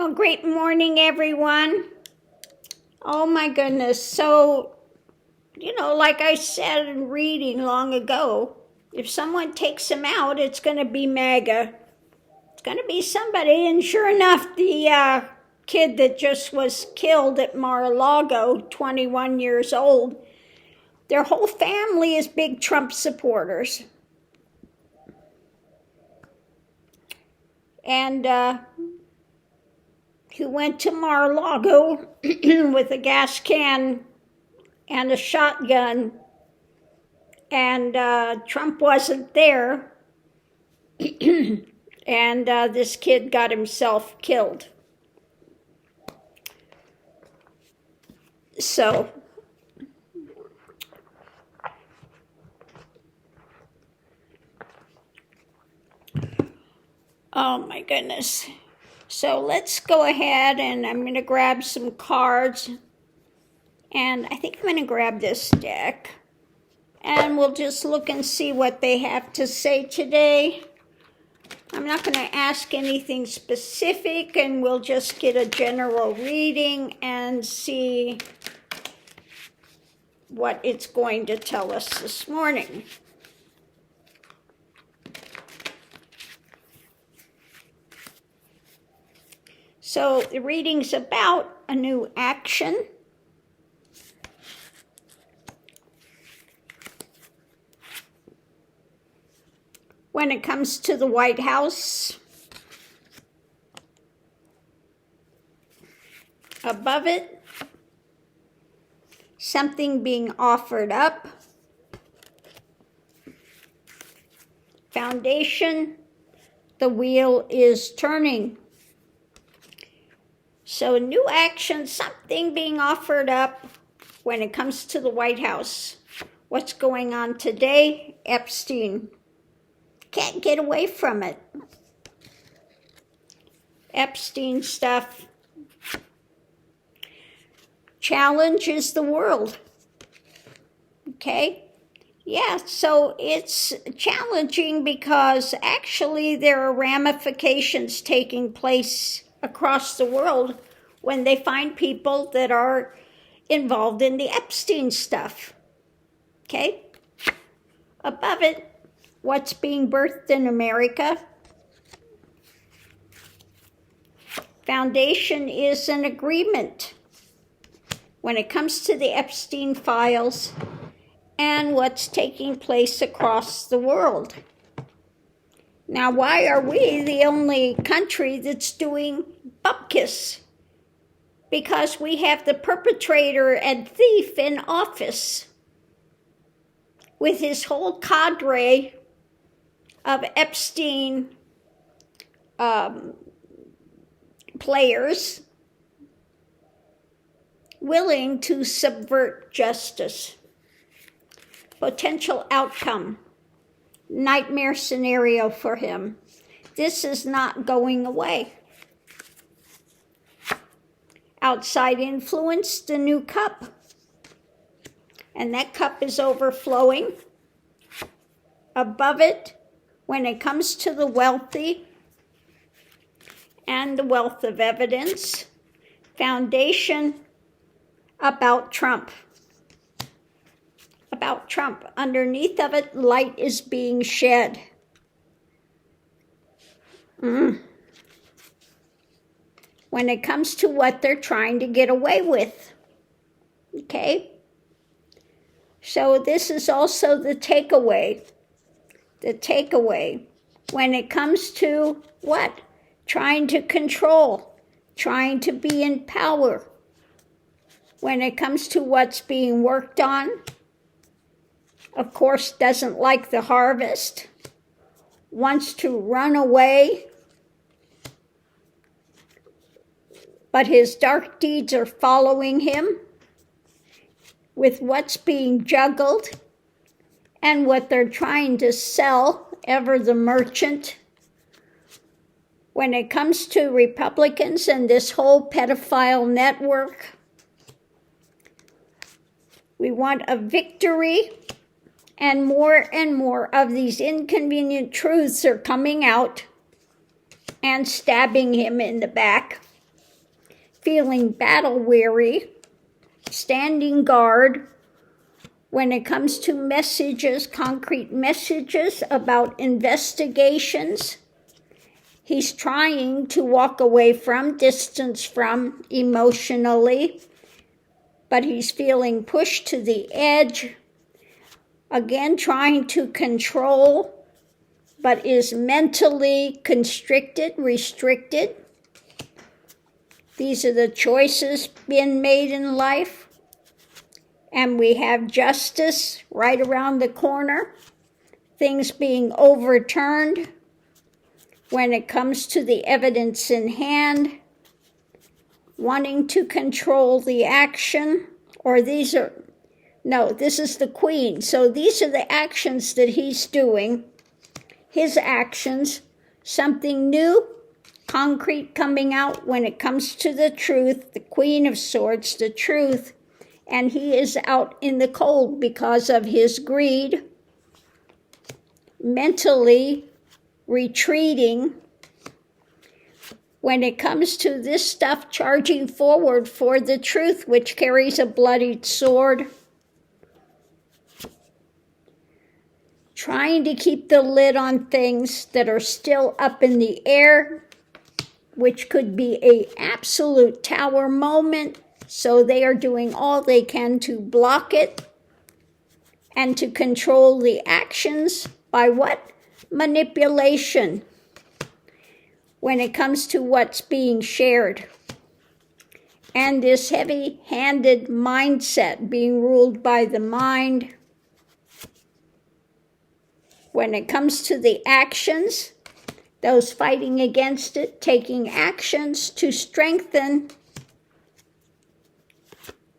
Well, great morning, everyone. Oh my goodness. So, like I said in reading long ago, if someone takes him out, it's going to be MAGA. It's going to be somebody. And sure enough, the kid that just was killed at Mar-a-Lago, 21 years old, their whole family is big Trump supporters. And he went to Mar-a-Lago with a gas can and a shotgun, and Trump wasn't there, and this kid got himself killed. So, oh my goodness. So let's go ahead, and I'm going to grab some cards, and I think I'm going to grab this deck, and we'll just look and see what they have to say today. I'm not going to ask anything specific, and we'll just get a general reading and see what it's going to tell us this morning. So the reading's about a new action. When it comes to the White House, above it, something being offered up. Foundation, the wheel is turning. So new action, something being offered up when it comes to the White House. What's going on today? Epstein. Can't get away from it. Epstein stuff. Challenges the world. Okay? Yeah, so it's challenging because actually there are ramifications taking place across the world when they find people that are involved in the Epstein stuff. Okay? Above it, what's being birthed in America? Foundation is an agreement when it comes to the Epstein files and what's taking place across the world. Now, why are we the only country that's doing bupkis? Because we have the perpetrator and thief in office with his whole cadre of Epstein players willing to subvert justice. Potential outcome. Nightmare scenario for him. This is not going away. Outside influence, the new cup. And that cup is overflowing. Above it, when it comes to the wealthy and the wealth of evidence, foundation about Trump. About Trump. Underneath of it, light is being shed. When it comes to what they're trying to get away with. Okay? So this is also the takeaway. The takeaway. When it comes to what? Trying to control. Trying to be in power. When it comes to what's being worked on, of course, doesn't like the harvest, wants to run away, but his dark deeds are following him with what's being juggled and what they're trying to sell, ever the merchant. When it comes to Republicans and this whole pedophile network, we want a victory. And more of these inconvenient truths are coming out and stabbing him in the back feeling battle weary, standing guard when it comes to messages, concrete messages about investigations. He's trying to walk away from, distance from emotionally, but he's feeling pushed to the edge. Again, trying to control, but is mentally constricted, restricted. These are the choices being made in life. And we have justice right around the corner. Things being overturned when it comes to the evidence in hand. Wanting to control the action. Or these are, no, this is the Queen. So these are the actions that he's doing. His actions. Something new, concrete coming out when it comes to the truth. The Queen of Swords, the truth. And he is out in the cold because of his greed, mentally retreating. When it comes to this stuff, charging forward for the truth, which carries a bloodied sword. Trying to keep the lid on things that are still up in the air, which could be an absolute tower moment. So they are doing all they can to block it and to control the actions by what? Manipulation. When it comes to what's being shared. And this heavy-handed mindset being ruled by the mind. When it comes to the actions, those fighting against it, taking actions to strengthen.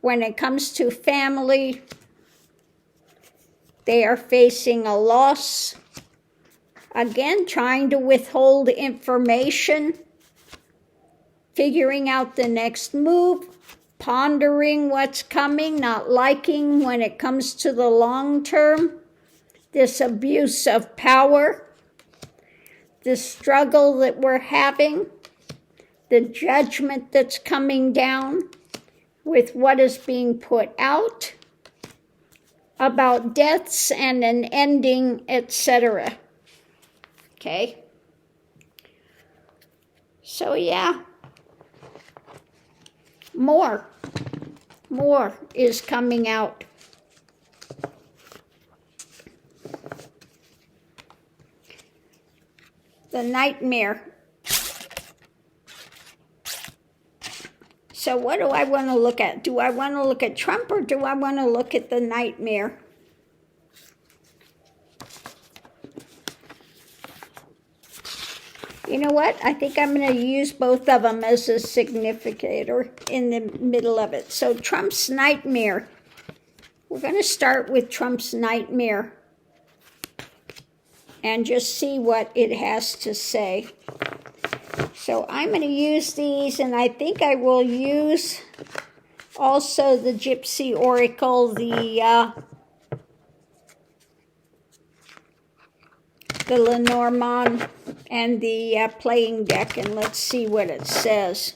When it comes to family, they are facing a loss. Again, trying to withhold information, figuring out the next move, pondering what's coming, not liking when it comes to the long term, this abuse of power, the struggle that we're having, the judgment that's coming down, with what is being put out about deaths and an ending, etc. Okay? So yeah, more is coming out. The nightmare. So what do I want to look at? Do I want to look at Trump or do I want to look at the nightmare? You know what? I think I'm going to use both of them as a significator in the middle of it. So Trump's nightmare. We're going to start with Trump's nightmare and just see what it has to say. So I'm going to use these, and I think I will use also the Gypsy Oracle, the Lenormand, and the playing deck, and let's see what it says.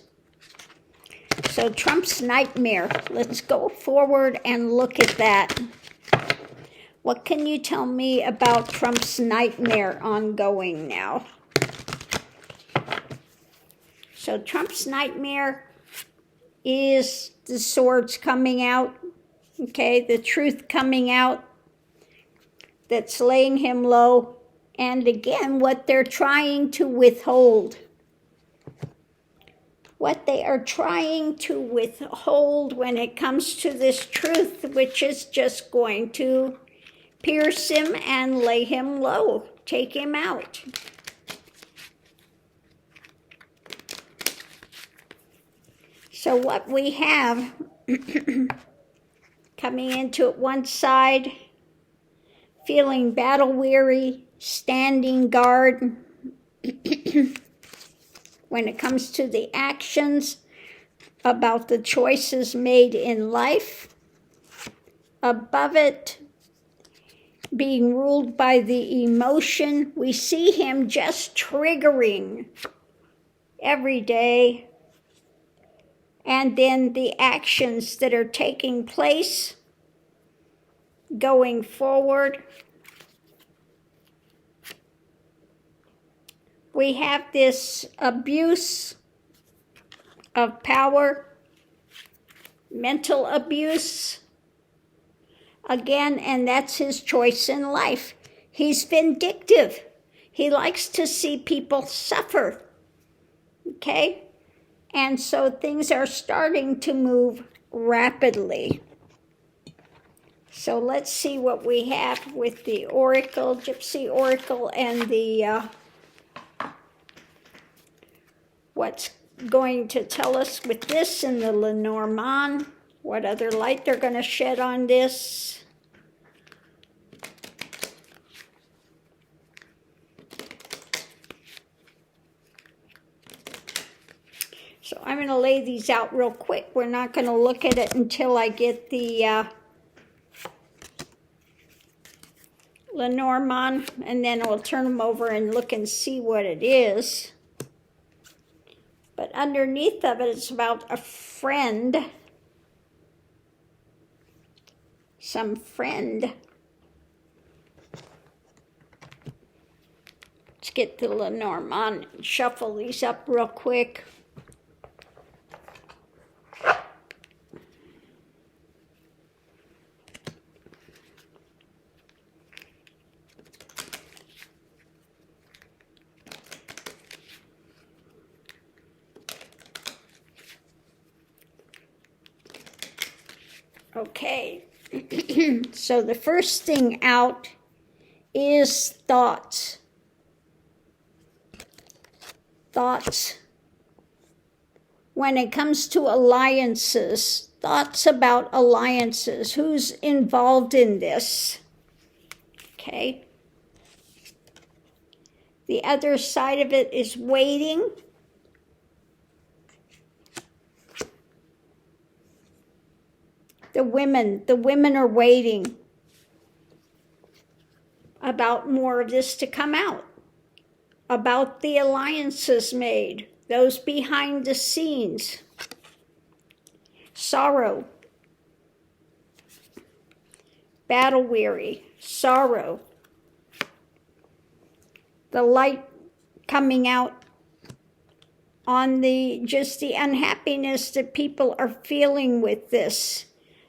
So Trump's nightmare. Let's go forward and look at that. What can you tell me about Trump's nightmare ongoing now? So Trump's nightmare is the swords coming out, okay, the truth coming out that's laying him low, and again, what they're trying to withhold. What they are trying to withhold when it comes to this truth, which is just going to pierce him and lay him low, take him out. So what we have coming into it, one side, feeling battle weary, standing guard when it comes to the actions about the choices made in life. Above it, being ruled by the emotion. We see him just triggering every day and then the actions that are taking place going forward. We have this abuse of power, mental abuse, again, and that's his choice in life. He's vindictive. He likes to see people suffer, okay? And so things are starting to move rapidly. So let's see what we have with the Oracle, Gypsy Oracle, and the what's going to tell us with this in the Lenormand, what other light they're going to shed on this. So I'm going to lay these out real quick. We're not going to look at it until I get the Lenormand, and then I'll turn them over and look and see what it is. But underneath of it, it's about a friend. Some friend. Let's get the Lenormand and shuffle these up real quick. Okay, so the first thing out is thoughts. Thoughts. When it comes to alliances, thoughts about alliances. Who's involved in this? Okay. The other side of it is waiting. The women are waiting about more of this to come out, about the alliances made, those behind the scenes. Sorrow, battle weary, sorrow. The light coming out on just the unhappiness that people are feeling with this.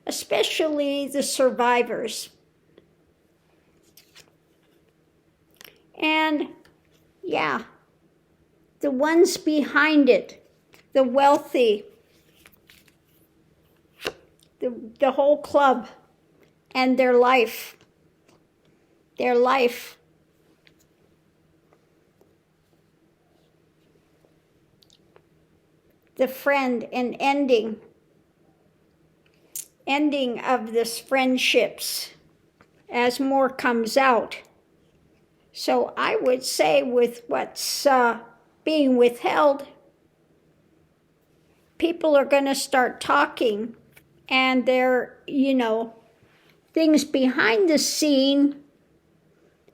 Especially the survivors. And yeah, the ones behind it, the wealthy, the whole club, and their life. Their life. The friend and ending of this friendships as more comes out. So I would say with what's being withheld, people are going to start talking, and they're, things behind the scene,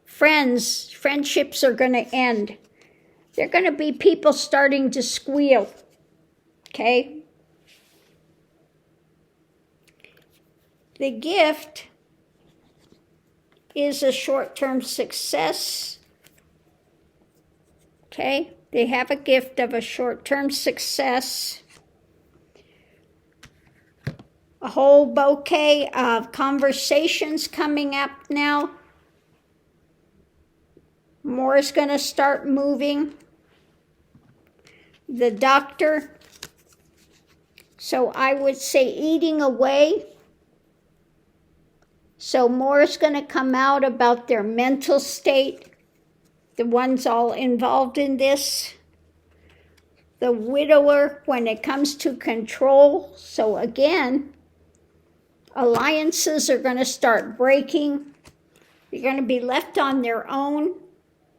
friendships are going to end. They're going to be people starting to squeal, okay? The gift is a short-term success. Okay, they have a gift of a short-term success. A whole bouquet of conversations coming up now. More is going to start moving. The doctor. So I would say eating away. So more is going to come out about their mental state, the ones all involved in this. The widower when it comes to control. So again, alliances are going to start breaking. They're going to be left on their own.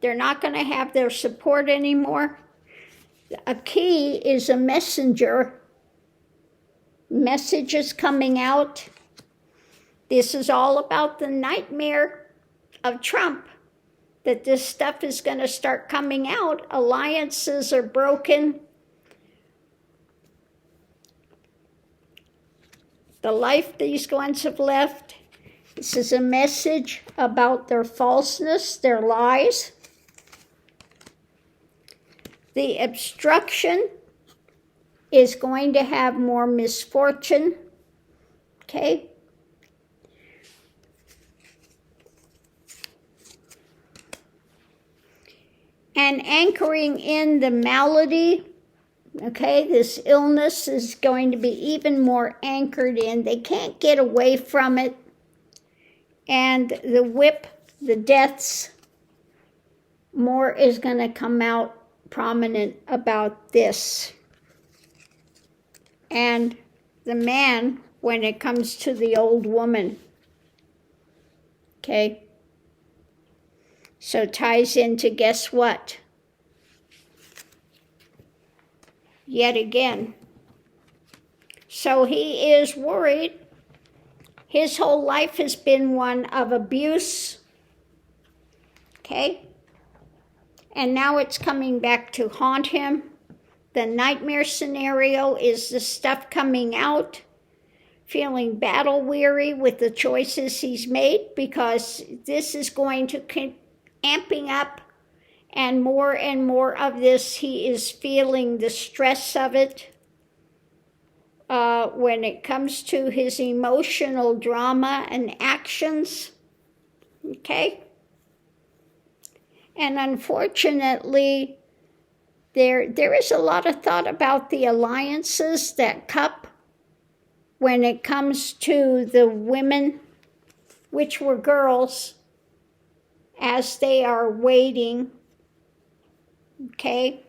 They're not going to have their support anymore. A key is a messenger. Messages coming out. This is all about the nightmare of Trump, that this stuff is going to start coming out. Alliances are broken. the life these ones have left. This is a message about their falseness, their lies. The obstruction is going to have more misfortune, okay? And anchoring in the malady, okay, this illness is going to be even more anchored in. They can't get away from it. And the whip, the deaths, more is going to come out prominent about this. And the man when it comes to the old woman. Okay? So ties into, guess what? Yet again. So he is worried. His whole life has been one of abuse. Okay? And now it's coming back to haunt him. The nightmare scenario is the stuff coming out, feeling battle weary with the choices he's made, because this is going to keep amping up, and more of this, he is feeling the stress of it. When it comes to his emotional drama and actions, okay? And unfortunately, there is a lot of thought about the alliances that cup when it comes to the women, which were girls, as they are waiting, okay?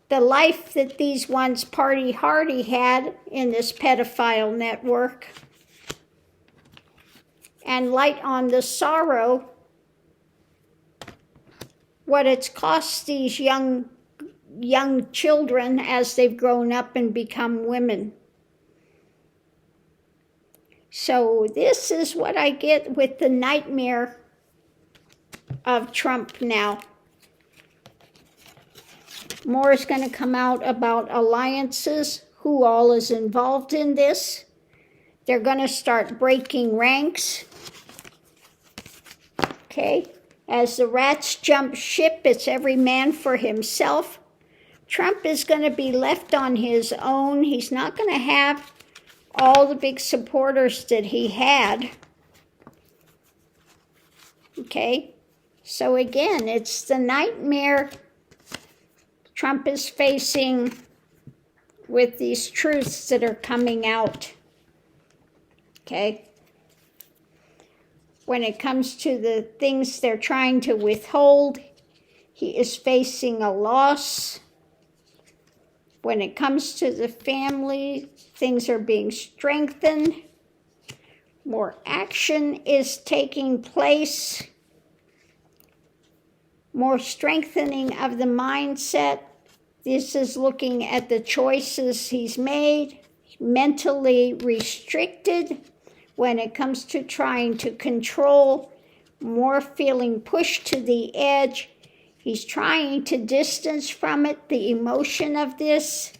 The life that these ones party hardy had in this pedophile network, and light on the sorrow, what it's cost these young children as they've grown up and become women. So this is what I get with the nightmare of Trump now. More is going to come out about alliances, who all is involved in this. They're going to start breaking ranks. Okay? As the rats jump ship, it's every man for himself. Trump is going to be left on his own. He's not going to have all the big supporters that he had. Okay? So again, it's the nightmare Trump is facing with these truths that are coming out. Okay? When it comes to the things they're trying to withhold, he is facing a loss. When it comes to the family, things are being strengthened. More action is taking place. More strengthening of the mindset. This is looking at the choices he's made. Mentally restricted when it comes to trying to control. More feeling pushed to the edge. He's trying to distance from it, the emotion of this,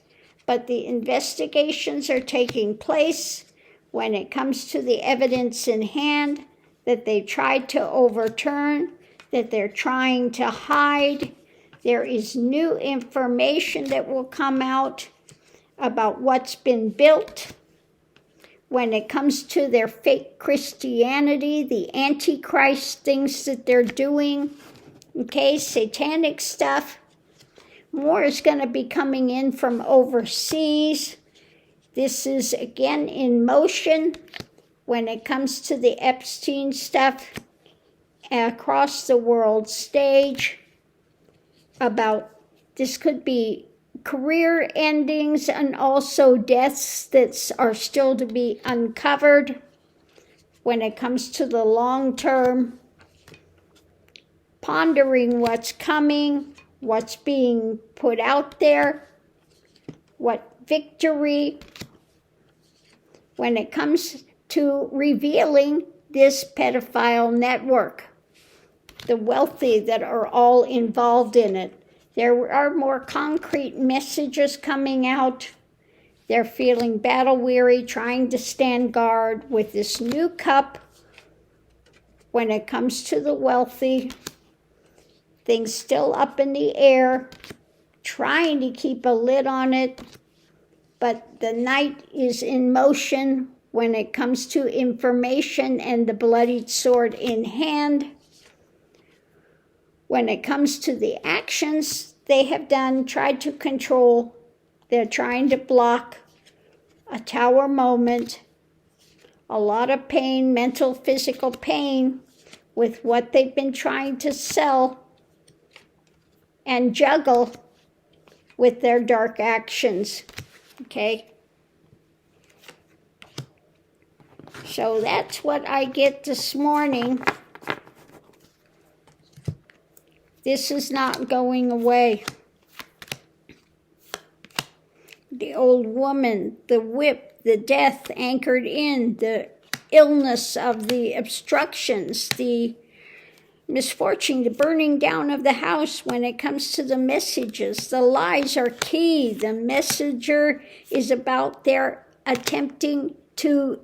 but the investigations are taking place when it comes to the evidence in hand that they tried to overturn, that they're trying to hide. There is new information that will come out about what's been built when it comes to their fake Christianity, the Antichrist things that they're doing. Okay, satanic stuff. More is going to be coming in from overseas. This is again in motion when it comes to the Epstein stuff across the world stage. About this could be career endings and also deaths that are still to be uncovered when it comes to the long term. Pondering what's coming, what's being put out there, what victory, when it comes to revealing this pedophile network, the wealthy that are all involved in it. There are more concrete messages coming out They're feeling battle weary, trying to stand guard with this new cup. When it comes to the wealthy, things still up in the air, trying to keep a lid on it, but the knight is in motion when it comes to information and the bloodied sword in hand. When it comes to the actions they have done, tried to control, they're trying to block a tower moment, a lot of pain, mental, physical pain, with what they've been trying to sell and juggle with their dark actions, okay? So that's what I get this morning. This is not going away. The old woman, the whip, the death anchored in, the illness of the obstructions, the misfortune, the burning down of the house. When it comes to the messages, the lies are key. The messenger is about their attempting to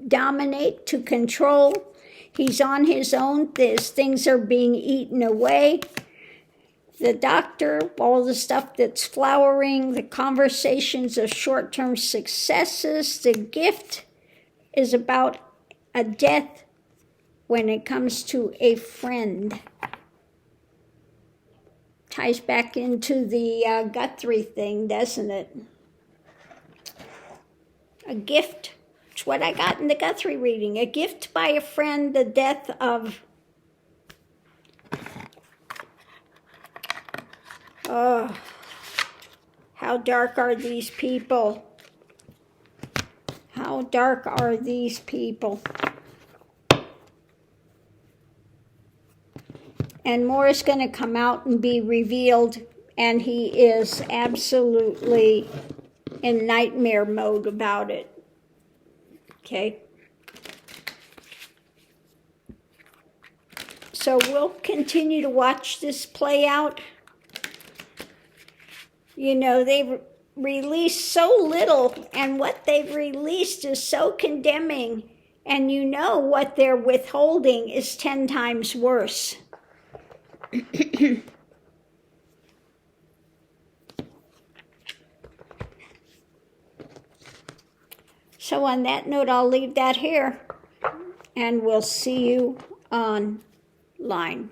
dominate, to control. He's on his own. Things are being eaten away. The doctor, all the stuff that's flowering, the conversations of short-term successes. The gift is about a death when it comes to a friend. Ties back into the Guthrie thing, doesn't it? A gift. It's what I got in the Guthrie reading. A gift by a friend, the death of... Oh, how dark are these people? How dark are these people? And more is going to come out and be revealed, and he is absolutely in nightmare mode about it. Okay? So we'll continue to watch this play out. You know, they've released so little, and what they've released is so condemning, and you know what they're withholding is 10 times worse. So on that note, I'll leave that here, and we'll see you online.